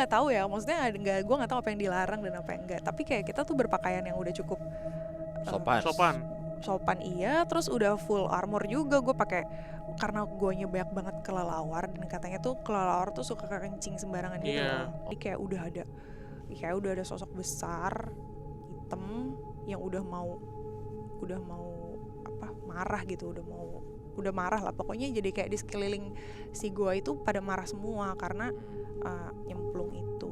nggak tahu ya, maksudnya gue nggak tahu apa yang dilarang dan apa yang enggak. Tapi kayak kita tuh berpakaian yang udah cukup sopan iya, terus udah full armor juga gue pakai, karena guanya banyak banget kelelawar dan katanya tuh kelelawar tuh suka kencing sembarangan gitu loh. Jadi kayak udah ada sosok besar hitam yang udah mau apa marah gitu, udah marah lah pokoknya. Jadi kayak di sekeliling si gua itu pada marah semua karena nyemplung itu.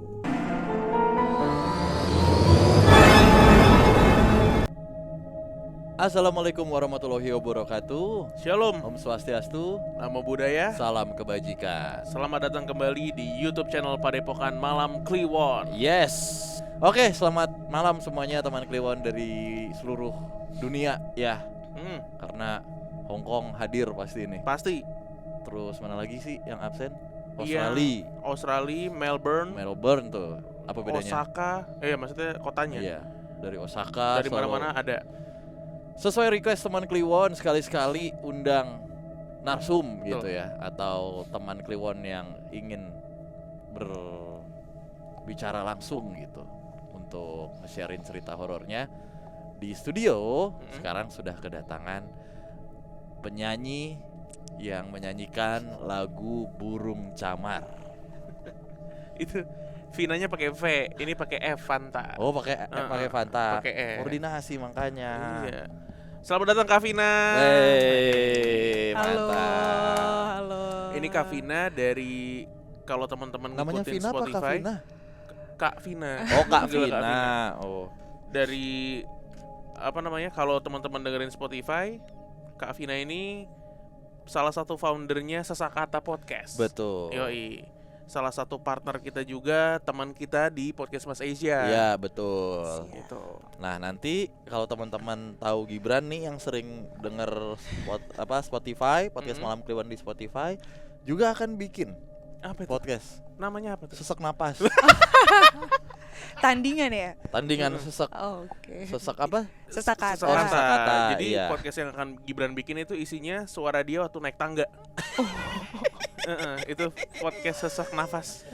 Assalamualaikum warahmatullahi wabarakatuh. Shalom, Om Swastiastu, Namo Buddhaya. salam kebajikan. Selamat datang kembali di YouTube channel Padepokan Malam Kliwon. Yes. Oke, selamat malam semuanya teman Kliwon dari seluruh dunia ya. Karena Hong Kong hadir pasti ini. Pasti. Terus mana lagi sih yang absen? Australia, Melbourne tuh. Apa bedanya? Osaka. Maksudnya kotanya. Iya, dari Osaka. Dari mana-mana ada. Sesuai request teman Kliwon, sekali-sekali undang narsum gitu ya, atau teman Kliwon yang ingin berbicara langsung gitu untuk nge-sharein cerita horornya di studio. Sekarang sudah kedatangan penyanyi yang menyanyikan lagu Burung Camar. Itu Vinanya pakai V, ini pakai F, Fanta. Oh, pakai Fanta. Pakai E. Koordinasi makanya. Iya. Selamat datang Kak Vina. Mantap. Ini Kak Vina dari, kalau teman-teman namanya ngikutin Vina Spotify. apa Kak Vina? Kak Vina. Oh, Kak Gila, Vina. Oh. Dari kalau teman-teman dengerin Spotify, Kak Vina ini salah satu foundernya Sesakata Podcast. Betul. Yoi. Salah satu partner kita juga, teman kita di Podcast Mas Asia. Iya, betul. Gitu. Nah, nanti kalau teman-teman tahu Gibran nih yang sering denger Spotify, podcast Malam Kliwon di Spotify, juga akan bikin podcast. Namanya apa tuh? Sesak napas. Tandingan ya? Tandingan sesak. Oh, oke. Sesak apa? Sesakata. Sesakata. Jadi iya. podcast yang akan Gibran bikin itu isinya suara dia waktu naik tangga. Itu podcast sesak nafas.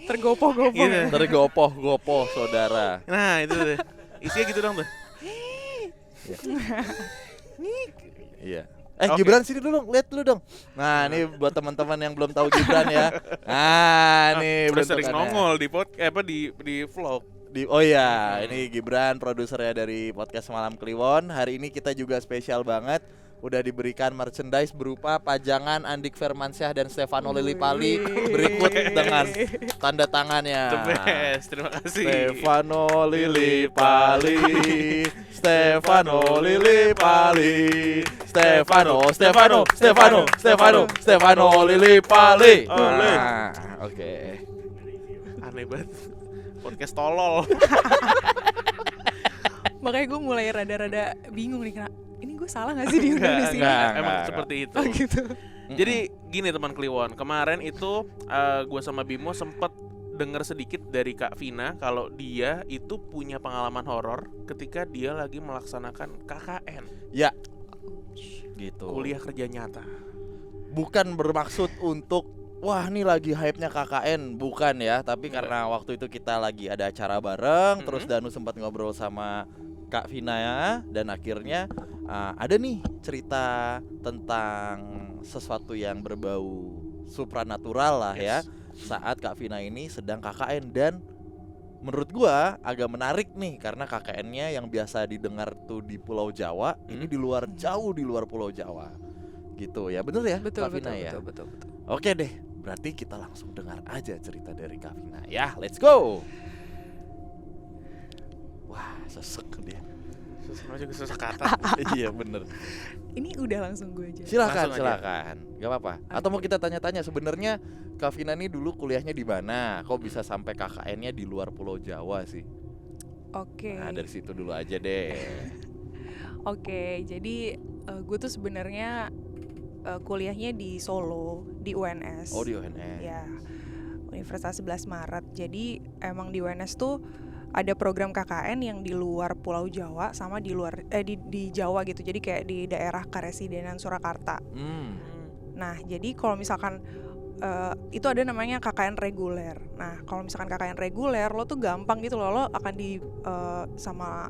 Tergopoh-gopoh. Gitu. Tergopoh-gopoh saudara. Nah itu deh. Isinya gitu dong tuh. Iya. Oke. Gibran sini dulu, lihat dulu dong. Nah, ini buat teman-teman yang belum tahu Gibran ya. Nah, nih Udah sering bentukannya. nongol di vlog. Ini Gibran, produsernya dari podcast Malam Kliwon. Hari ini kita juga spesial banget. Udah diberikan merchandise berupa pajangan Andik Firmansyah dan Stefano Lillipali berikut dengan tanda tangannya. The best, terima kasih. Stefano Lillipali, Stefano Lillipali, Stefano Lillipali. Nah, oke. Aneh banget. Podcast tolol. Makanya gue mulai rada-rada bingung nih, karena ini gue salah gak sih diundang di sini? Emang seperti itu. Oh gitu. Jadi gini teman Kliwon, kemarin itu gue sama Bimo sempet denger sedikit dari Kak Vina kalau dia itu punya pengalaman horor ketika dia lagi melaksanakan KKN. Ya. Gitu. Kuliah kerja nyata. Bukan bermaksud untuk wah ini lagi hype-nya KKN, bukan ya. Tapi karena waktu itu kita lagi ada acara bareng, terus Danu sempat ngobrol sama Kak Vina ya, dan akhirnya ada nih cerita tentang sesuatu yang berbau supranatural lah ya. Saat Kak Vina ini sedang KKN, dan menurut gua agak menarik nih karena KKN-nya yang biasa didengar tuh di Pulau Jawa, ini jauh di luar Pulau Jawa. Gitu ya, bener ya Kak Vina ya? Betul. Oke deh, berarti kita langsung dengar aja cerita dari Kak Vina ya. Let's go. Wah, sesek dia. Sesak kata. Iya bener. Ini udah langsung gue aja. Silakan. Gak apa-apa. Atau mau kita tanya-tanya sebenarnya Kak Vina nih dulu kuliahnya di mana? Kok bisa sampai KKN-nya di luar Pulau Jawa sih? Oke. Nah, dari situ dulu aja deh. Oke, jadi gue tuh sebenarnya kuliahnya di Solo, di UNS. Oh, di UNS. Ya, Universitas 11 Maret. Jadi emang di UNS tuh ada program KKN yang di luar Pulau Jawa sama di luar di Jawa gitu. Jadi kayak di daerah Karesidenan Surakarta. Nah, jadi kalau misalkan itu ada namanya KKN reguler. Nah kalau misalkan KKN reguler lo tuh gampang gitu loh, lo akan di sama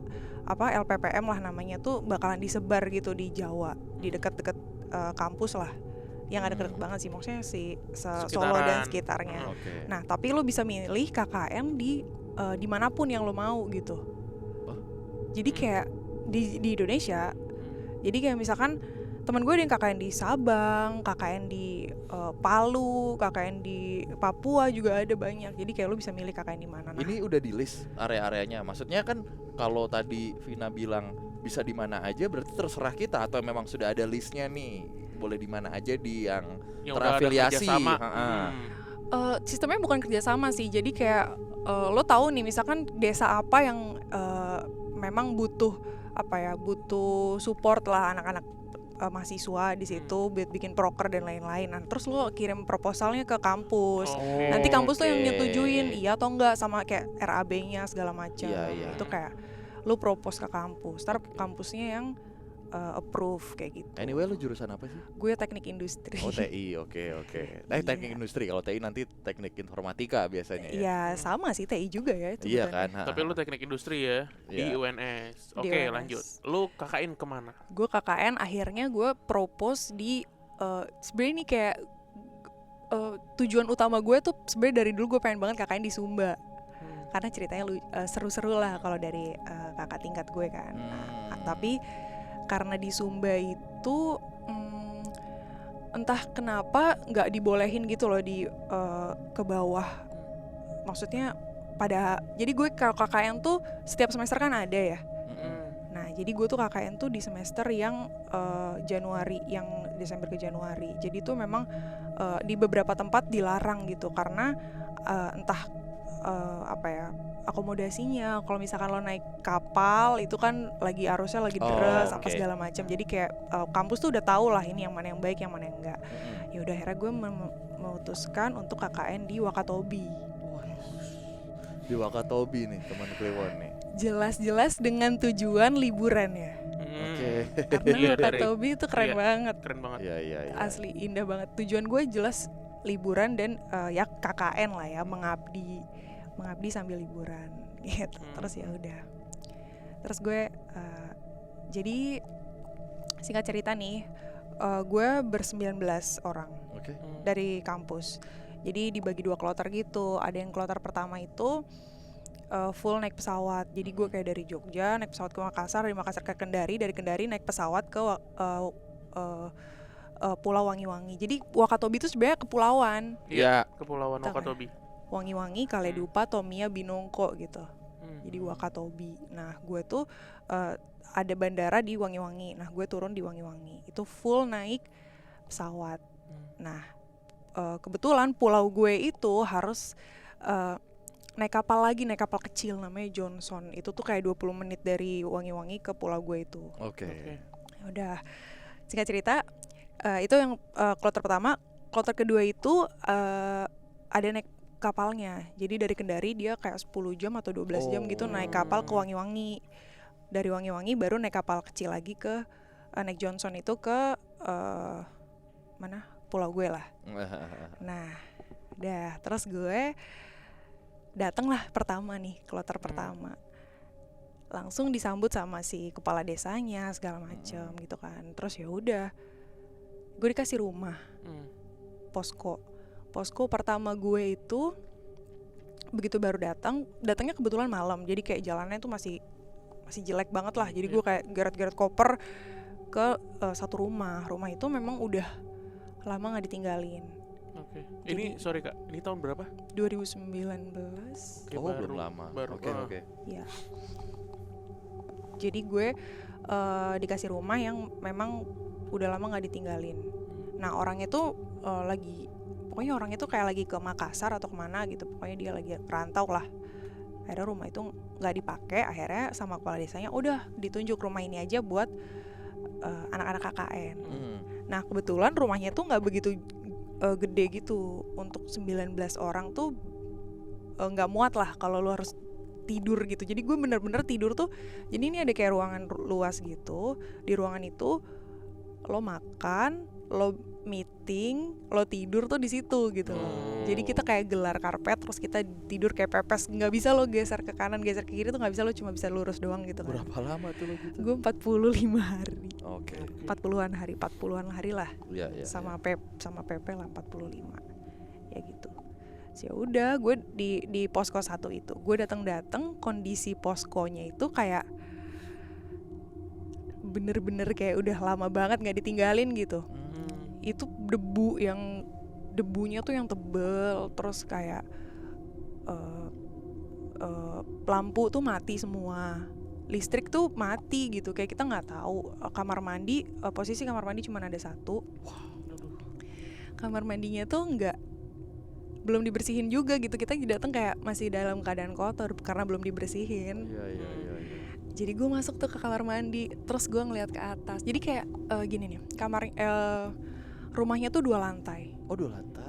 apa LPPM lah namanya tuh bakalan disebar gitu di Jawa, di dekat-dekat kampus lah, yang ada deket banget sih, maksudnya Solo dan sekitarnya. Nah tapi lo bisa milih KKN di dimanapun yang lo mau gitu. Jadi kayak di Indonesia, jadi kayak misalkan teman gue ada yang KKN di Sabang, KKN di Palu, KKN di Papua juga ada banyak. Jadi kayak lu bisa milih KKN di mana. Nah, ini udah di list area-areanya. Maksudnya kan kalau tadi Vina bilang bisa di mana aja, berarti terserah kita atau memang sudah ada listnya nih, boleh di mana aja di yang terafiliasi. Sistemnya bukan kerjasama sih. Jadi kayak lo tahu nih, misalkan desa apa yang memang butuh butuh support lah anak-anak mahasiswa di situ buat bikin proker dan lain-lain. Nah, terus lo kirim proposalnya ke kampus. Nanti kampus tuh yang nyetujuin iya atau enggak sama kayak RAB-nya segala macam. Itu kayak lo propose ke kampus. Ntar kampusnya yang approve kayak gitu. Anyway, lo jurusan apa sih? Gue teknik industri. Oh, TI, oke. Teknik industri. Kalau TI nanti teknik informatika biasanya ya. Iya, sama sih TI juga ya itu. Iya kan. Tapi lu teknik industri ya di UNS. Oke, lanjut. Lu KKN kemana? Gue KKN akhirnya gue propose di sebenarnya ini kayak tujuan utama gue tuh sebenarnya dari dulu gue pengen banget KKN di Sumba. Karena ceritanya seru-seru lah kalau dari kakak tingkat gue kan. Nah, tapi karena di Sumba itu entah kenapa nggak dibolehin gitu loh di ke bawah. Maksudnya jadi gue kalau KKN tuh setiap semester kan ada ya. Nah jadi gue tuh KKN tuh di semester yang Januari, yang Desember ke Januari. Jadi tuh memang di beberapa tempat dilarang gitu karena entah akomodasinya. Kalau misalkan lo naik kapal itu kan lagi arusnya lagi deras apa segala macam. Jadi kayak kampus tuh udah tahu lah ini yang mana yang baik, yang mana yang enggak. Ya udah akhirnya gue memutuskan untuk KKN di Wakatobi. Di Wakatobi nih teman Kliwon nih. Jelas-jelas dengan tujuan liburan ya. Karena Wakatobi itu keren banget. Keren banget. Iya. Asli indah banget. Tujuan gue jelas liburan dan ya KKN lah ya, mengabdi sambil liburan gitu. Terus ya udah. Terus gue jadi singkat cerita nih, gue ber-19 orang dari kampus. Jadi dibagi 2 kloter gitu. Ada yang kloter pertama itu full naik pesawat. Jadi gue kayak dari Jogja naik pesawat ke Makassar, dari Makassar ke Kendari, dari Kendari naik pesawat ke Pulau Wangi-Wangi. Jadi Wakatobi itu sebenarnya kepulauan. Iya, kepulauan Wakatobi. Wangi-Wangi, Kaledupa, Tomia, Binongko gitu. Jadi Wakatobi. Nah, gue tuh ada bandara di Wangi-Wangi. Nah, gue turun di Wangi-Wangi. Itu full naik pesawat. Nah, kebetulan pulau gue itu harus naik kapal lagi, naik kapal kecil namanya Johnson. Itu tuh kayak 20 menit dari Wangi-Wangi ke pulau gue itu. Udah, singkat cerita, itu yang kloter pertama. Kloter kedua itu ada naik kapalnya. Jadi dari Kendari dia kayak 10 jam atau 12 jam gitu naik kapal ke Wangi-Wangi. Dari Wangi-Wangi baru naik kapal kecil lagi ke naik Johnson itu ke mana? Pulau gue lah. Nah, udah terus gue dateng lah pertama nih, kloter pertama. Langsung disambut sama si kepala desanya segala macam gitu kan. Terus ya udah. Gue dikasih rumah. Posko pertama gue itu begitu baru datangnya kebetulan malam, jadi kayak jalannya tuh masih jelek banget lah. Jadi gue kayak geret-geret koper ke satu rumah itu memang udah lama nggak ditinggalin. Ini sorry Kak, ini tahun berapa? 2019. Belum lama. Oke. Iya. Jadi gue dikasih rumah yang memang udah lama nggak ditinggalin. Nah orangnya tuh pokoknya orangnya tuh kayak lagi ke Makassar atau kemana gitu. Pokoknya dia lagi perantau lah. Akhirnya rumah itu nggak dipakai. Akhirnya sama kepala desanya udah ditunjuk rumah ini aja buat anak-anak KKN. Nah kebetulan rumahnya tuh nggak begitu gede gitu. Untuk 19 orang tuh nggak muat lah kalau lu harus tidur gitu. Jadi gue bener-bener tidur tuh. Jadi ini ada kayak ruangan luas gitu. Di ruangan itu lo makan, lo meeting, lo tidur tuh di situ gitu loh. Jadi kita kayak gelar karpet, terus kita tidur kayak pepes, nggak bisa lo geser ke kanan, geser ke kiri tuh nggak bisa, lo cuma bisa lurus doang gitu kan. Berapa lama tuh lo gitu? Gue 45 hari. Oke. 40-an hari lah. Iya. Sama PP lah 45. Ya gitu. Ya udah, gue di posko 1 itu. Gue datang kondisi poskonya itu kayak bener-bener kayak udah lama banget nggak ditinggalin gitu. Itu debunya tuh yang tebel, terus kayak lampu tuh mati semua, listrik tuh mati gitu, kayak kita nggak tahu. Kamar mandi, posisi kamar mandi cuma ada 1. Kamar mandinya tuh belum dibersihin juga gitu. Kita datang kayak masih dalam keadaan kotor karena belum dibersihin. Iya. Jadi gue masuk tuh ke kamar mandi, terus gue ngeliat ke atas. Jadi kayak gini nih, rumahnya tuh 2 lantai. Oh 2 lantai.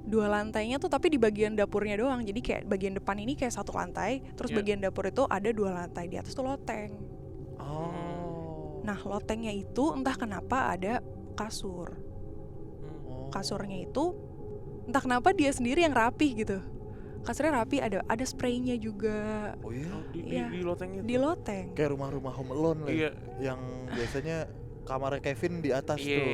2 lantainya tuh tapi di bagian dapurnya doang. Jadi kayak bagian depan ini kayak 1 lantai, terus bagian dapur itu ada 2 lantai, di atas tuh loteng. Oh. Nah lotengnya itu entah kenapa ada kasur. Kasurnya itu entah kenapa dia sendiri yang rapih gitu. Kasurnya rapi, ada spraynya juga. Oh iya? Di loteng itu? Di loteng. Kayak rumah-rumah Home Alone lah. Iya. Yang biasanya kamarnya Kevin di atas tuh.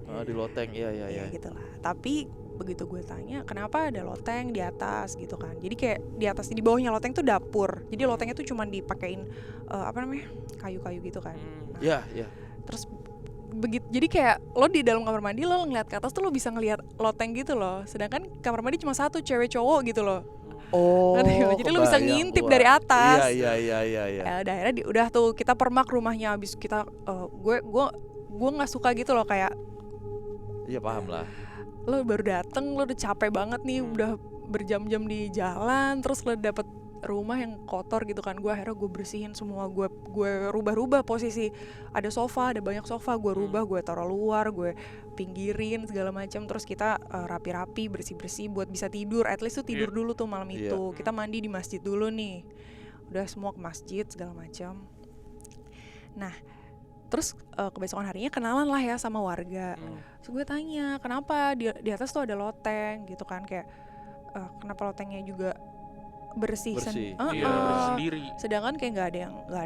Di loteng, iya. Ya gitu lah. Tapi begitu gue tanya, kenapa ada loteng di atas gitu kan. Jadi kayak di atas, di bawahnya loteng tuh dapur. Jadi lotengnya tuh cuma dipakein kayu-kayu gitu kan. Iya. Terus begitu, jadi kayak lo di dalam kamar mandi, lo ngeliat ke atas tuh lo bisa ngeliat loteng gitu loh. Sedangkan kamar mandi cuma 1, cewek cowok gitu loh. Oh. Jadi lo bisa ngintip dari atas. Iya. Ya udah, akhirnya udah tuh kita permak rumahnya. Abis kita gue nggak suka gitu loh, kayak iya paham lah. lo baru dateng, lo udah capek banget nih, udah berjam-jam di jalan, terus lo dapet rumah yang kotor gitu kan. Akhirnya gue bersihin semua, gue rubah-rubah posisi. Ada sofa, ada banyak sofa, gue rubah, gue taruh luar, gue pinggirin segala macam. Terus kita rapi-rapi, bersih-bersih buat bisa tidur. At least tuh tidur dulu tuh malam itu. Kita mandi di masjid dulu nih. Udah semua ke masjid segala macam. Nah, terus kebesokan harinya kenalan lah ya sama warga. Terus gue tanya, kenapa di atas tuh ada loteng gitu kan, kayak kenapa lotengnya juga bersih sendiri. Sedangkan kayak nggak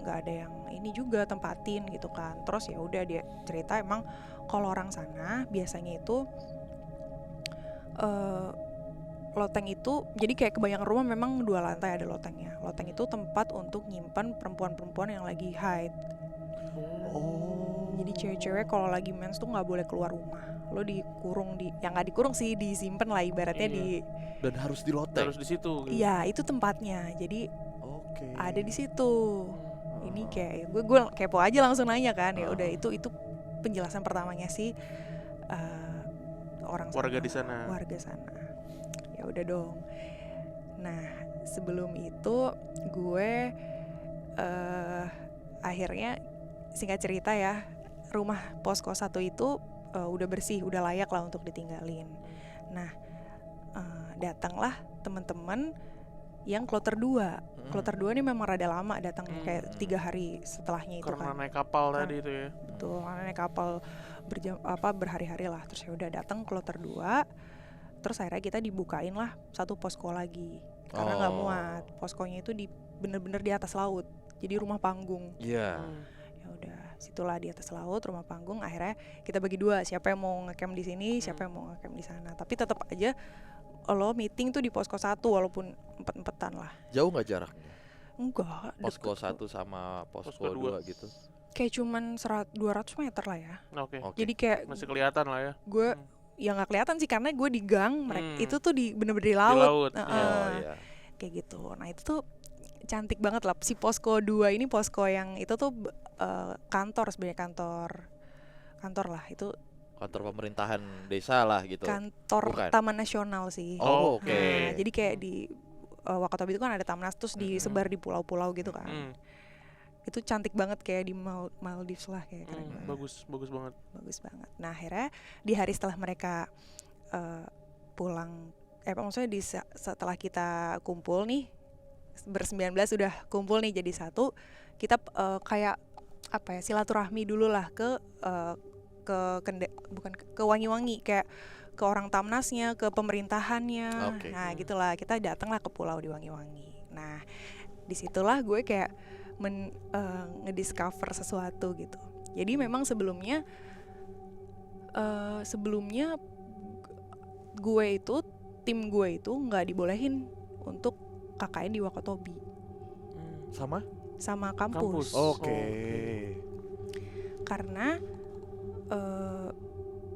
ada yang ini juga tempatin gitu kan. Terus ya udah, dia cerita emang kalau orang sana biasanya itu loteng itu, jadi kayak kebanyakan rumah memang 2 lantai ada lotengnya. Loteng itu tempat untuk nyimpan perempuan-perempuan yang lagi haid. Jadi cewek-cewek kalau lagi mens tuh nggak boleh keluar rumah. Lo dikurung yang nggak dikurung sih, disimpan lah ibaratnya. Dan harus di loteng. Harus di situ. Iya, itu tempatnya. Jadi ada di situ. Ini kayak gue kepo aja langsung nanya kan. Ya udah, itu penjelasan pertamanya sih warga di sana. Warga sana. Ya udah dong. Nah, sebelum itu gue akhirnya, singkat cerita ya, rumah posko 1 itu udah bersih, udah layak lah untuk ditinggalin. Nah, datanglah teman-teman yang kloter 2. Kloter 2 ini memang rada lama datang, kayak 3 hari setelahnya itu karena kan. naik kapal tadi itu ya. Betul, karena naik kapal berhari-hari lah. Terus ya udah datang kloter 2. Terus akhirnya kita dibukain lah 1 posko lagi. Karena nggak muat. Poskonya itu bener-bener di atas laut. Jadi rumah panggung. Iya. Ya udah, situlah di atas laut, rumah panggung. Akhirnya kita bagi 2, siapa yang mau ngecamp di sini, siapa yang mau ngecamp di sana. Tapi tetap aja lo meeting tuh di posko 1 walaupun empet-empetan lah. Jauh nggak jaraknya? Enggak. Posko 1 sama posko 2 gitu? Kayak cuman 200 meter lah ya. Oke. Jadi kayak masih kelihatan lah ya. Gue ya nggak kelihatan sih karena gue di gang, itu tuh bener-bener di laut. Iya. Kayak gitu. Nah itu tuh cantik banget lah. Si posko 2 ini, posko yang itu tuh kantor, sebenarnya kantor lah itu. Kantor pemerintahan desa lah gitu. Kantor Bukan. Taman Nasional sih. Oh, oke. Nah, jadi kayak di Wakatobi itu kan ada taman, terus disebar di pulau-pulau gitu kan. Itu cantik banget, kayak di Maldives lah, kayak keren banget. Bagus banget. Bagus banget. Nah akhirnya di hari setelah mereka pulang, maksudnya setelah kita kumpul nih ber-19 udah kumpul nih jadi 1, kita kayak apa ya, silaturahmi dulu lah ke bukan ke Wangi-Wangi, kayak ke orang Tamnasnya, ke pemerintahannya. Oke. Nah gitulah, kita datanglah ke pulau di Wangi-Wangi. Nah disitulah gue kayak ngediscover sesuatu gitu. Jadi memang sebelumnya tim gue itu nggak dibolehin untuk KKN di Wakatobi sama kampus. Oke. Karena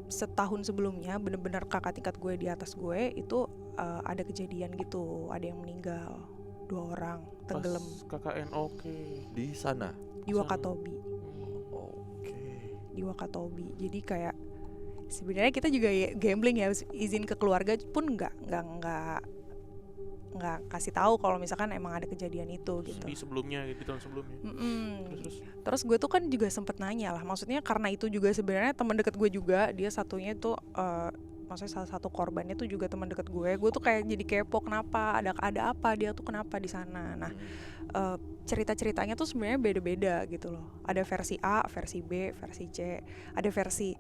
setahun sebelumnya bener-bener kakak tingkat gue di atas gue itu ada kejadian gitu, ada yang meninggal, 2 orang tenggelam Pas KKN. Oke. Di sana. di Wakatobi. Oke. Di Wakatobi. Jadi kayak sebenarnya kita juga gambling ya, izin ke keluarga pun nggak kasih tahu kalau misalkan emang ada kejadian itu gitu. Di sebelumnya gitu, di tahun sebelumnya. Terus gue tuh kan juga sempet nanya lah, maksudnya karena itu juga sebenarnya teman dekat gue juga, dia satunya tuh maksudnya salah satu korbannya tuh juga teman dekat gue tuh kayak jadi kepo kenapa, ada apa, dia tuh kenapa di sana. Nah cerita-ceritanya tuh sebenarnya beda-beda gitu loh. Ada versi A, versi B, versi C, ada versi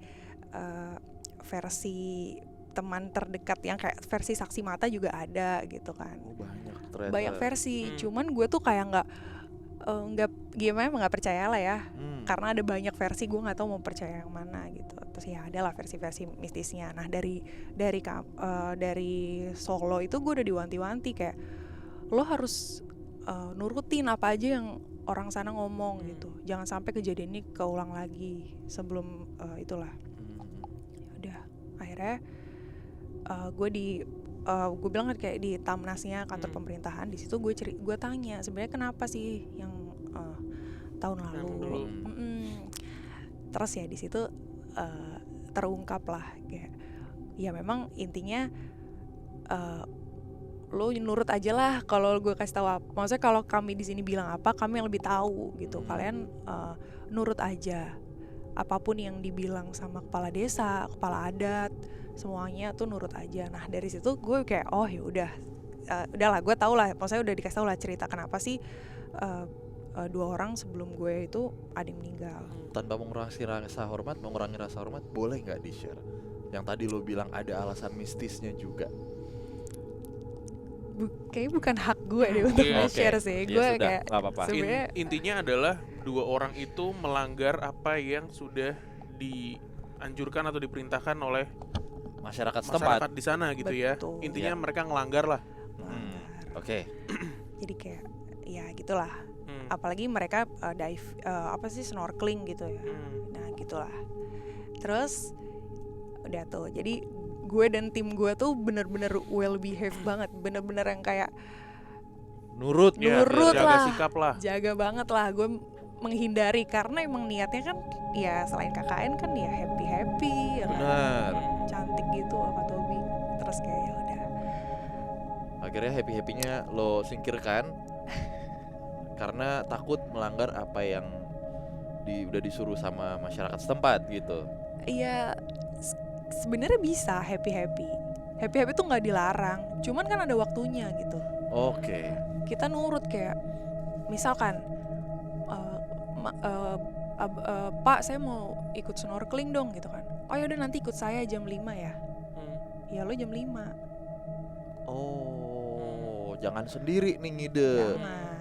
teman terdekat yang kayak versi saksi mata juga ada gitu kan. Banyak ternyata. Banyak versi, cuman gue tuh kayak nggak gimana nggak percaya lah ya, karena ada banyak versi, gue nggak tahu mau percaya yang mana gitu. Terus ya adalah versi-versi mistisnya. Nah dari Solo itu gue udah diwanti-wanti kayak lo harus nurutin apa aja yang orang sana ngomong gitu, jangan sampai kejadian ini keulang lagi sebelum itulah. Udah akhirnya gue bilang kan kayak di Tamnasnya, kantor pemerintahan di situ gue tanya sebenarnya kenapa sih yang tahun lalu. Terus ya di situ terungkap lah kayak ya memang intinya lo nurut aja lah kalau gue kasih tahu apa. Maksudnya kalau kami di sini bilang apa, kami yang lebih tahu gitu. Kalian nurut aja apapun yang dibilang sama kepala desa, kepala adat, semuanya tuh nurut aja. Nah dari situ gue kayak oh ya udahlah gue tau lah, maksudnya udah dikasih tau lah cerita kenapa sih 2 orang sebelum gue itu ada yang meninggal. Tanpa mengurangi rasa hormat, boleh nggak di-share? Yang tadi lo bilang ada alasan mistisnya juga. Kayaknya bukan hak gue deh untuk share sih. Gue kayak sebenarnya intinya adalah 2 orang itu melanggar apa yang sudah dianjurkan atau diperintahkan oleh masyarakat setempat di sana gitu. Betul. Ya. Intinya mereka ngelanggar lah. Oke. Jadi kayak ya gitulah. Apalagi mereka snorkeling gitu ya. Nah gitulah. Terus udah tuh. Jadi gue dan tim gue tuh bener-bener well behave banget, bener-bener yang kayak nurut lah, jaga sikap lah, jaga banget lah. Gue menghindari karena emang niatnya kan ya selain KKN kan ya happy ya kan? Benar. Cantik gitu Wakatobi. Terus kayak ya udah. Akhirnya happy-happynya lo singkirkan karena takut melanggar apa yang udah disuruh sama masyarakat setempat gitu. Iya. Sebenarnya bisa happy tuh nggak dilarang, cuman kan ada waktunya gitu. Oke. Kita nurut kayak misalkan Pak saya mau ikut snorkeling dong gitu kan. Oh yaudah nanti ikut saya jam 5 ya. Ya lo jam 5. Oh jangan sendiri nih ngide. Jangan.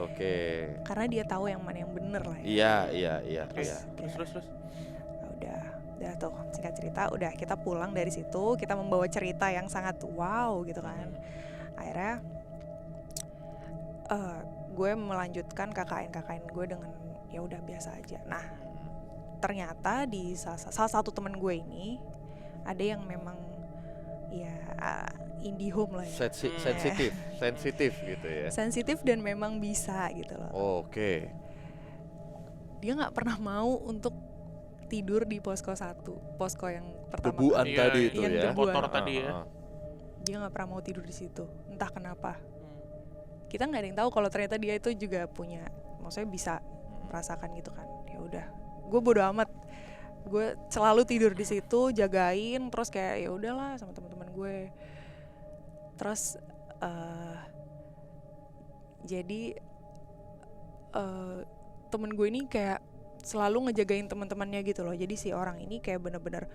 Oke. Karena dia tahu yang mana yang bener lah ya. Iya. Terus. Udah tuh singkat cerita udah kita pulang dari situ, kita membawa cerita yang sangat wow gitu kan. Akhirnya gue melanjutkan KKN gue dengan ya udah biasa aja. Nah ternyata di salah satu teman gue ini ada yang memang ya IndiHome lah ya. sensitif gitu ya. Sensitif dan memang bisa gitu loh. Oke. Dia nggak pernah mau untuk tidur di posko 1, posko yang pertama debuan tadi itu ya. Motor tadi ya. Dia nggak pernah mau tidur di situ, entah kenapa. Kita nggak ada yang tahu kalau ternyata dia itu juga punya, maksudnya bisa merasakan gitu kan. Ya udah, gue bodo amat. Gue selalu tidur di situ, jagain, terus kayak ya udahlah sama teman-teman gue. Terus jadi temen gue ini kayak selalu ngejagain teman-temannya gitu loh. Jadi si orang ini kayak bener-bener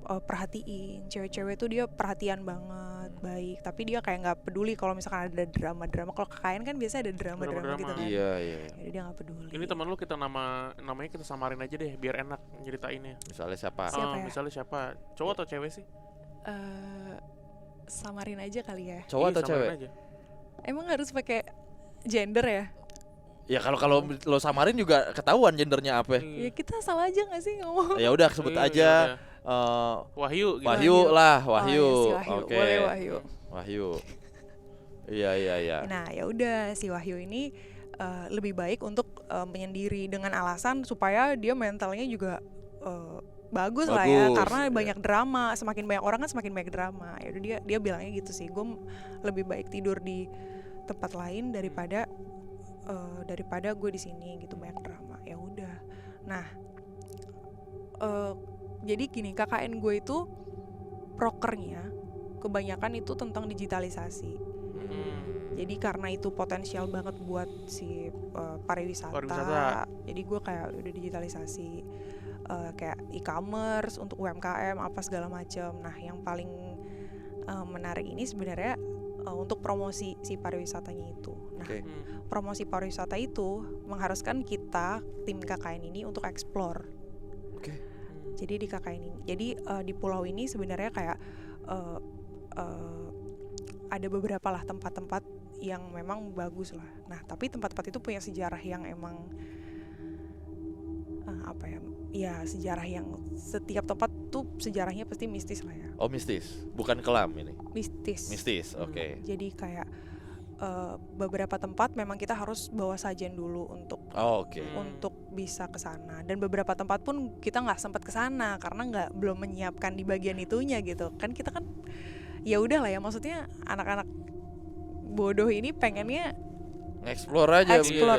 perhatiin cewek-cewek tuh, dia perhatian banget, baik, tapi dia kayak nggak peduli kalau misalkan ada drama. Kalau KKN kan biasa ada drama gitu kan. Iya. Jadi dia nggak peduli. Ini teman lu kita namanya kita samarin aja deh biar enak nyeritainnya. Misalnya siapa? Siapa ya? Misalnya siapa? Cowok atau cewek sih? Samarin aja kali ya. Cowok Iya, atau samarin cewek? aja. Emang harus pakai gender ya? Ya kalau lo samarin juga ketahuan gendernya apa. Ya kita salah aja nggak sih ngomong? Ya udah sebut Iya, aja Wahyu gitu. Wahyu lah, Oh, Wahyu. ya, si Wahyu. Oke. Boleh Wahyu. Wahyu. Iya. Nah ya udah, si Wahyu ini lebih baik untuk menyendiri dengan alasan supaya dia mentalnya juga bagus lah ya, karena iya. banyak drama, semakin banyak orang kan semakin banyak drama. Ya udah dia bilangnya gitu sih, gue lebih baik tidur di tempat lain daripada gue di sini gitu, banyak drama. Ya udah. Nah jadi gini, KKN gue itu prokernya kebanyakan itu tentang digitalisasi. Jadi karena itu potensial banget buat si pariwisata. Jadi gue kayak udah digitalisasi, kayak e-commerce untuk UMKM apa segala macam. Nah yang paling menarik ini sebenarnya untuk promosi si pariwisatanya itu. Nah promosi pariwisata itu mengharuskan kita tim KKN ini untuk explore. Jadi di KKN ini, jadi di pulau ini sebenarnya kayak ada beberapa lah tempat-tempat yang memang bagus lah. Nah tapi tempat-tempat itu punya sejarah yang emang ya sejarah yang setiap tempat tuh sejarahnya pasti mistis lah ya. Oh mistis, bukan kelam ini. Mistis. Oke. Jadi kayak beberapa tempat memang kita harus bawa sajen dulu untuk untuk bisa ke sana, dan beberapa tempat pun kita nggak sempat ke sana karena belum menyiapkan di bagian itunya gitu kan. Kita kan ya udah lah ya, maksudnya anak-anak bodoh ini pengennya explore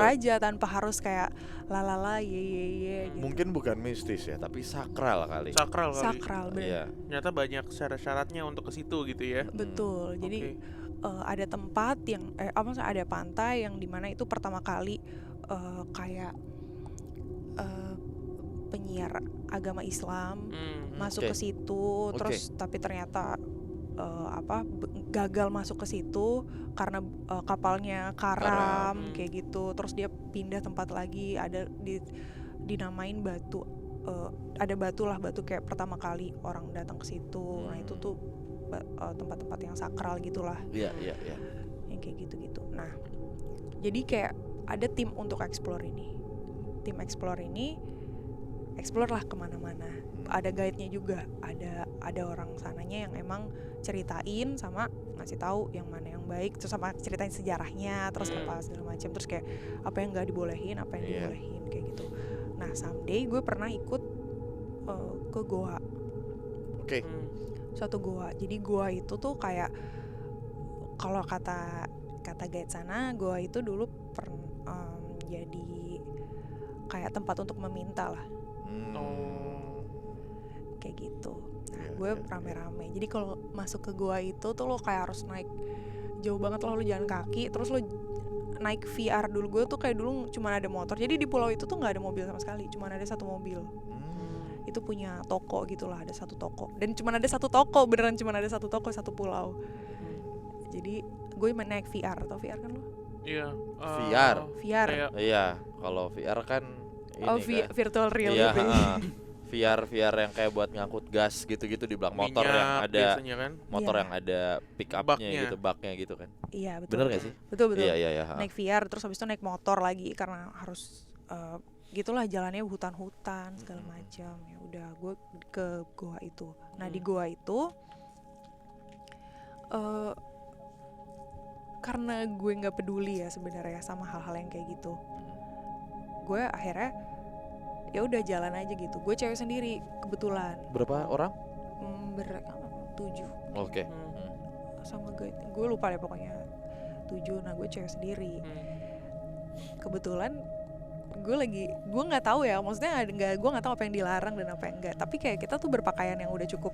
aja tanpa harus kayak lalala ye gitu. Mungkin bukan mistis ya, tapi sakral kali. Sakral bener. Iya. Ternyata banyak syarat-syaratnya untuk ke situ gitu ya. Betul. Jadi ada tempat yang ada pantai yang dimana itu pertama kali kayak penyiar agama Islam masuk ke situ, terus tapi ternyata gagal masuk ke situ karena kapalnya karam kayak gitu. Terus dia pindah tempat lagi, ada dinamain batu, ada batu kayak pertama kali orang datang ke situ. Nah itu tuh tempat-tempat yang sakral gitulah. Iya. Yang kayak gitu-gitu. Nah jadi kayak ada tim untuk explore ini. Tim explore ini explore lah kemana-mana. Ada guide-nya juga, ada orang sananya yang emang ceritain sama ngasih tahu yang mana yang baik, terus sama ceritain sejarahnya, terus apa segala macam, terus kayak apa yang nggak dibolehin, apa yang dibolehin kayak gitu. Nah someday gue pernah ikut ke goa. Suatu goa. Jadi goa itu tuh kayak kalau kata guide sana, goa itu dulu jadi kayak tempat untuk meminta lah. Kayak gitu. Nah gue rame-rame. Jadi kalau masuk ke goa itu tuh lo kayak harus naik jauh banget loh, lo jalan kaki, terus lo naik VR dulu. Gue tuh kayak dulu cuma ada motor. Jadi di pulau itu tuh nggak ada mobil sama sekali, cuma ada satu mobil. Itu punya toko gitulah, ada satu toko. Dan cuma ada satu toko, beneran cuma ada satu toko, satu pulau. Jadi gue naik VR, atau VR kan lo? Iya. VR. Iya, kalau VR kan ini virtual reality. VR yang kayak buat ngangkut gas gitu-gitu di belakang motor yang ada kan? motor yang ada pick up-nya gitu, baknya gitu kan. Iya, betul. Bener gak sih? Betul. Iya. Naik VR terus habis itu naik motor lagi karena harus gitulah jalannya hutan-hutan segala macam. Ya udah gue ke goa itu. Nah, di goa itu karena gue nggak peduli ya sebenarnya sama hal-hal yang kayak gitu. Gue akhirnya ya udah jalan aja gitu. Gue cewek sendiri kebetulan. Berapa orang? 7. Oke. Sama gue lupa deh pokoknya 7. Nah gue cewek sendiri. Kebetulan gue nggak tahu ya, maksudnya gue nggak tahu apa yang dilarang dan apa yang enggak. Tapi kayak kita tuh berpakaian yang udah cukup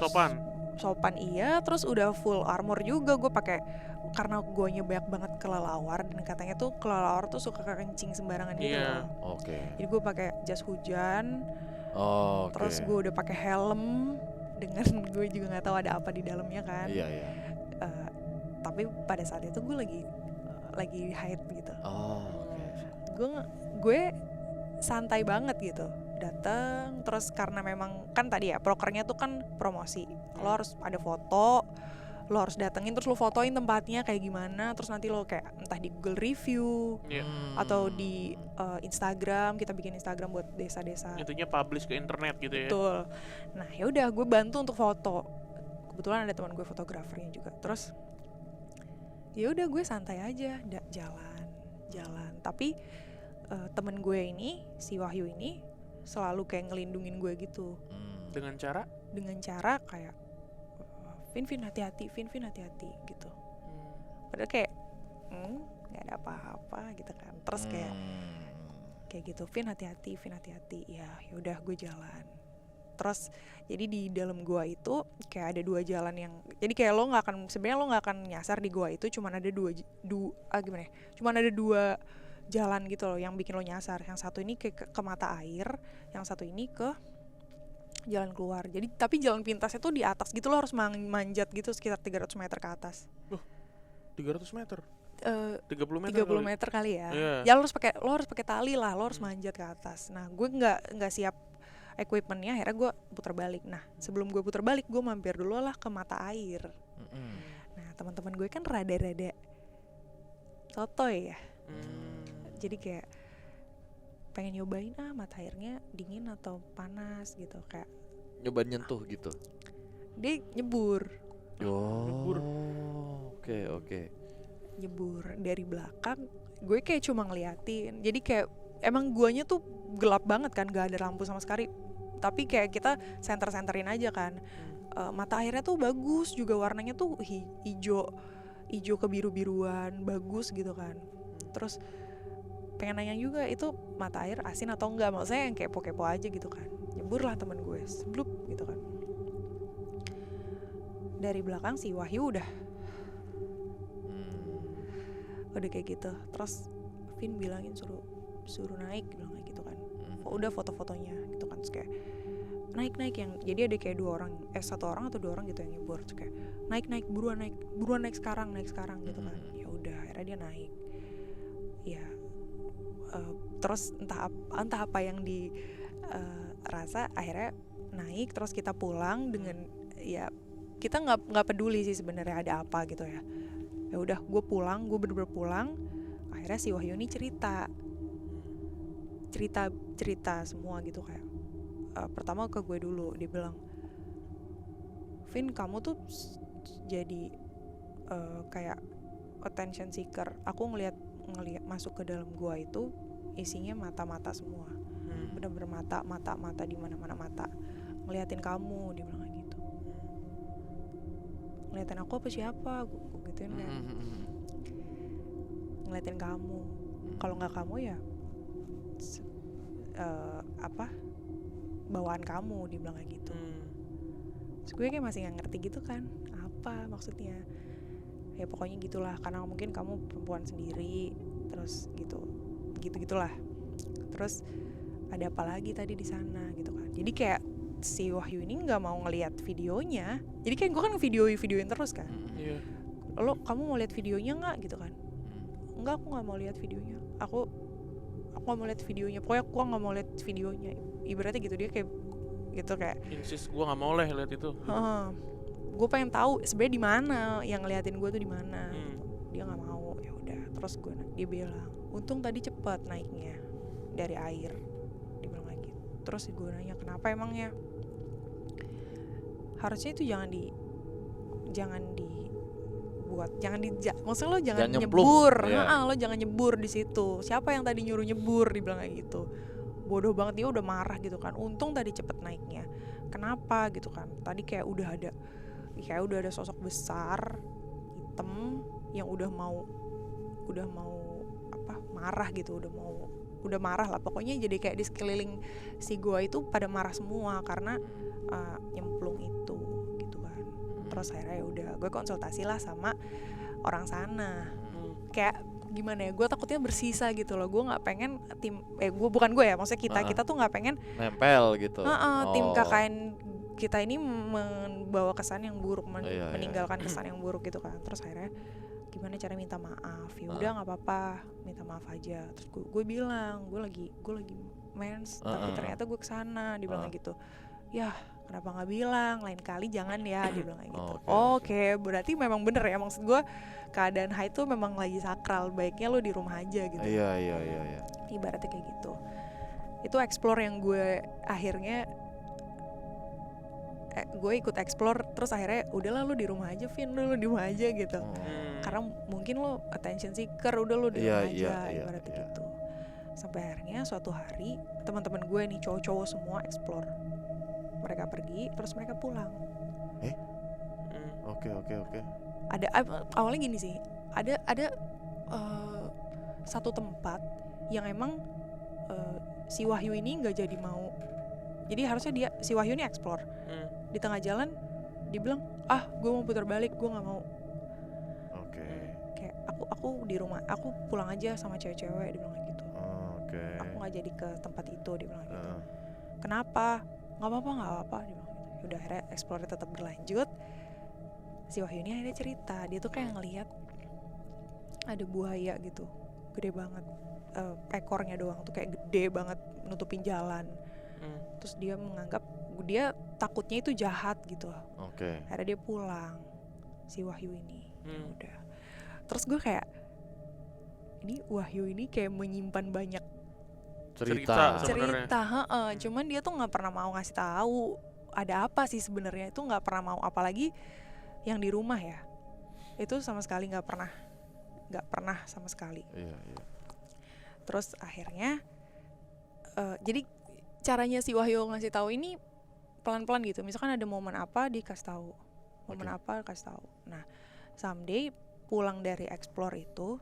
sopan. sopan iya, terus udah full armor juga gue pakai, karena guanya banyak banget kelelawar dan katanya tuh kelelawar tuh suka kencing sembarangan gitu Iya. loh. Oke. Jadi gue pakai jas hujan, Oke. terus gue udah pakai helm dengan gue juga nggak tahu ada apa di dalamnya kan. Iya, iya. Eh, tapi pada saat itu gue lagi haid gitu. Oh, oke. Gue santai banget gitu, datang terus karena memang kan tadi ya prokernya tuh kan promosi, lo harus ada foto, lo harus datengin terus lo fotoin tempatnya kayak gimana, terus nanti lo kayak entah di Google review Iya. atau di Instagram, kita bikin Instagram buat desa-desa. Intinya publish ke internet gitu ya. Betul. Nah ya udah gue bantu untuk foto, kebetulan ada teman gue fotografernya juga, terus ya udah gue santai aja jalan, tapi temen gue ini, si Wahyu ini selalu kayak ngelindungin gue gitu Dengan cara kayak Vin hati-hati gitu. Padahal kayak nggak ada apa-apa gitu kan. Terus kayak gitu, Vin hati-hati ya udah gue jalan. Terus jadi di dalam gua itu kayak ada 2 jalan yang, jadi kayak sebenarnya lo nggak akan nyasar di gua itu, cuman ada cuman ada 2 jalan gitu loh yang bikin lo nyasar. Yang satu ini ke mata air, yang satu ini ke jalan keluar. Jadi tapi jalan pintasnya tuh di atas gitu, lo harus manjat gitu sekitar 300 meter ke atas. 300 meter. 30 meter. 30 meter kali ya. Iya. Ya lo harus pakai tali lah, lo harus manjat ke atas. Nah, gue nggak siap equipmentnya, akhirnya gue putar balik. Nah, sebelum gue putar balik, gue mampir dulu lah ke mata air. Nah, teman-teman gue kan rada-rada sotoy ya. Jadi kayak pengen nyobain mata airnya dingin atau panas gitu, kayak Nyoba nyentuh gitu. dia nyebur Nyebur. Oke. nyebur dari belakang. Gue kayak cuma ngeliatin, jadi kayak emang guanya tuh gelap banget kan, gak ada lampu sama sekali, tapi kayak kita senterin aja kan. Mata airnya tuh bagus juga, warnanya tuh hijau kebiru-biruan, bagus gitu kan. Terus pengen nanya juga, itu mata air asin atau enggak, maksudnya yang kepo-kepo aja gitu kan. Nyebur lah temen gue, seblup gitu kan. Dari belakang si Wahyu udah kayak gitu. Terus Vin bilangin suruh naik, bilang kayak gitu kan. Udah foto-fotonya gitu kan, terus kayak naik yang, jadi ada kayak 2 orang, 1 orang atau 2 orang gitu yang nyebur, terus kayak naik buruan naik sekarang gitu kan. Ya udah, akhirnya dia naik. Ya terus entah apa yang rasa, akhirnya naik, terus kita pulang dengan, ya kita nggak peduli sih sebenarnya ada apa gitu ya. Ya udah, gue bener-bener pulang. Akhirnya si Wahyu ini cerita semua gitu, kayak pertama ke gue dulu, dia bilang, Vin, kamu tuh jadi kayak attention seeker. Aku ngelihat masuk ke dalam gua itu isinya mata semua, bener-bener mata di mana-mana, mata ngeliatin kamu, dia bilang kayak gitu. Ngeliatin aku apa siapa, gue gituin kan. Ngeliatin kamu, kalau nggak kamu ya bawaan kamu, dia bilang kayak gitu. Terus gue kayak masih nggak ngerti gitu kan, apa maksudnya. Ya pokoknya gitulah, karena mungkin kamu perempuan sendiri, terus gitulah. Terus ada apa lagi tadi di sana gitu kan. Jadi kayak si Wahyu ini nggak mau ngelihat videonya, jadi kayak gue kan videoin terus kan. Lo, kamu mau lihat videonya nggak gitu kan? Enggak, aku nggak mau lihat videonya. Aku nggak mau lihat videonya. Pokoknya aku nggak mau lihat videonya. Ibaratnya gitu, dia kayak gitu, kayak insist, gue nggak mau lihat itu. Gue pengen tahu sebenarnya di mana yang ngeliatin gue tuh di mana. Dia nggak mau. Ya udah, terus dia bilang, untung tadi cepat naiknya dari air, dia bilang lagi. Terus gue nanya, kenapa emangnya? Harusnya itu maksudnya lo jangan nyebur. Lo jangan nyebur di situ. Siapa yang tadi nyuruh nyebur, dibilang kayak gitu. Bodoh banget, dia udah marah gitu kan. Untung tadi cepet naiknya. Kenapa gitu kan? Tadi kayak udah ada sosok besar hitam yang udah mau marah gitu, udah marah lah pokoknya. Jadi kayak di sekeliling si gua itu pada marah semua karena nyemplung itu gitu kan. Terus akhirnya ya udah gue konsultasi lah sama orang sana. Kayak gimana ya, gue takutnya bersisa gitu loh. Gue nggak pengen gue ya, maksudnya kita tuh nggak pengen nempel gitu. tim KKN kita ini membawa kesan yang buruk, meninggalkan iya. kesan yang buruk gitu kan. Terus akhirnya gimana cara minta maaf? Ya udah nggak apa-apa, minta maaf aja. Terus gue bilang gue lagi mens, tapi ternyata gue kesana, dibilang gitu. Ya kenapa nggak bilang, lain kali jangan ya, dibilang kayak gitu. Oke, berarti memang bener ya, maksud gue keadaan haid tuh memang lagi sakral, baiknya lo di rumah aja gitu. Iya. Ibaratnya kayak gitu. Itu explore yang gue akhirnya gue ikut explore, terus akhirnya udahlah lu di rumah aja, Vin, lu di rumah aja gitu. Karena mungkin lu attention seeker, udah lu di rumah aja, ibaratnya gitu. Sampai akhirnya suatu hari teman-teman gue nih cowok-cowok semua explore, mereka pergi terus mereka pulang. Oke. Ada awalnya gini sih, ada satu tempat yang emang si Wahyu ini nggak jadi mau. Jadi harusnya si Wahyu ini explore. Di tengah jalan dia bilang, gue mau putar balik, gue nggak mau. Kayak aku di rumah, aku pulang aja sama cewek-cewek, dia bilang gitu. Aku nggak jadi ke tempat itu, dia bilang gitu. Kenapa? Nggak apa-apa, dia bilang gitu. Udah akhirnya explore tetap berlanjut. Si Wahyu ini akhirnya cerita, dia tuh kayak ngelihat ada buaya gitu, gede banget. Ekornya doang tuh kayak gede banget, nutupin jalan. Terus dia menganggap, dia takutnya itu jahat gitu. Akhirnya dia pulang, si Wahyu ini. Udah. Terus gue kayak, ini Wahyu ini kayak menyimpan banyak cerita. Cuman dia tuh nggak pernah mau ngasih tahu ada apa sih sebenarnya. Itu nggak pernah mau, apalagi yang di rumah ya. Itu sama sekali nggak pernah sama sekali. Iya. Terus akhirnya, jadi caranya si Wahyu ngasih tahu ini pelan-pelan gitu. Misalkan ada momen apa dikasih tahu, apa kasih tahu. Nah, someday pulang dari explore itu,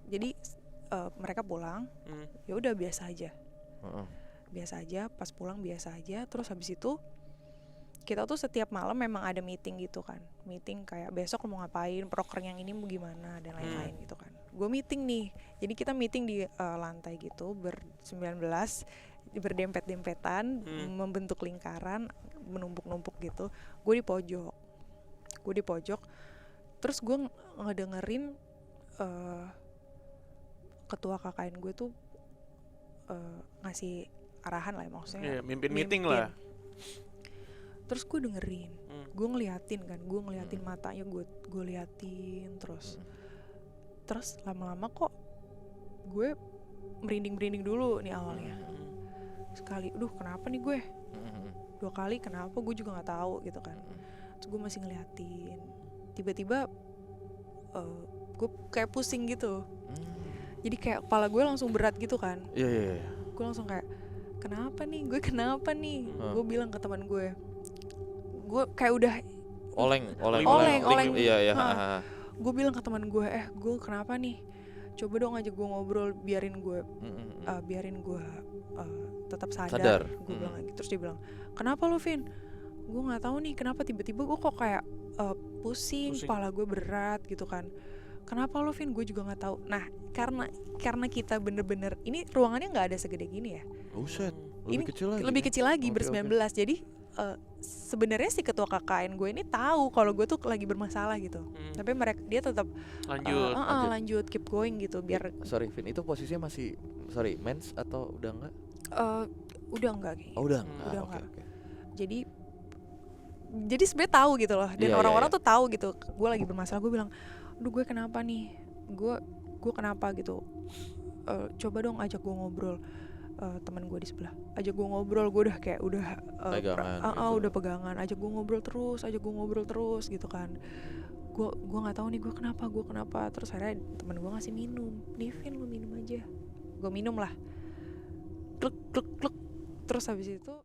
jadi mereka pulang, ya udah biasa aja, pas pulang biasa aja. Terus habis itu kita tuh setiap malam memang ada meeting gitu kan, meeting kayak besok mau ngapain, proker yang ini mau gimana dan lain-lain gitu kan. Gue meeting nih, jadi kita meeting di lantai gitu ber-19, berdempet-dempetan, membentuk lingkaran, menumpuk-numpuk gitu. Gue di pojok, terus gue ngedengerin ketua KKN gue tuh ngasih arahan lah, maksudnya mimpin meeting lah. Terus gue dengerin, gue ngeliatin matanya, gue liatin terus lama-lama kok gue merinding dulu nih awalnya. Sekali, kenapa nih gue? 2 kali, kenapa? Gue juga nggak tahu gitu kan. Terus gue masih ngeliatin, tiba-tiba gue kayak pusing gitu. Jadi kayak kepala gue langsung berat gitu kan. Iya. Gue langsung kayak, kenapa nih? Gue bilang ke teman gue kayak udah oleng. Iya. Gue bilang ke teman gue, gue kenapa nih? Coba dong ajak gue ngobrol, biarin gue tetap sadar. Gue bilang gitu. Terus dia bilang, kenapa lo, Vin? Gue nggak tahu nih kenapa tiba-tiba gue kok kayak pusing, kepala gue berat gitu kan. Kenapa lo, Vin? Gue juga nggak tahu. Nah, karena kita bener-bener, ini ruangannya nggak ada segede gini ya. Buset, lebih kecil lagi ber-19. Jadi sebenarnya si ketua KKN gue ini tahu kalau gue tuh lagi bermasalah gitu. Tapi dia tetap lanjut keep going gitu biar. Sorry, Vin, itu posisinya masih mens atau udah enggak? Udah enggak kayak. Udah enggak. Okay. Jadi sebenarnya tahu gitu loh, dan orang-orang tuh tahu gitu gue lagi bermasalah. Gue bilang, aduh gue kenapa nih, gue kenapa gitu. Coba dong ajak gue ngobrol. Teman gue di sebelah ajak gue ngobrol, gue udah kayak pegangan udah pegangan, ajak gue ngobrol terus gitu kan. Gue nggak tahu nih gue kenapa. Terus akhirnya teman gue ngasih minum, nih Vin, lu minum aja. Gue minum lah, klek. Terus habis itu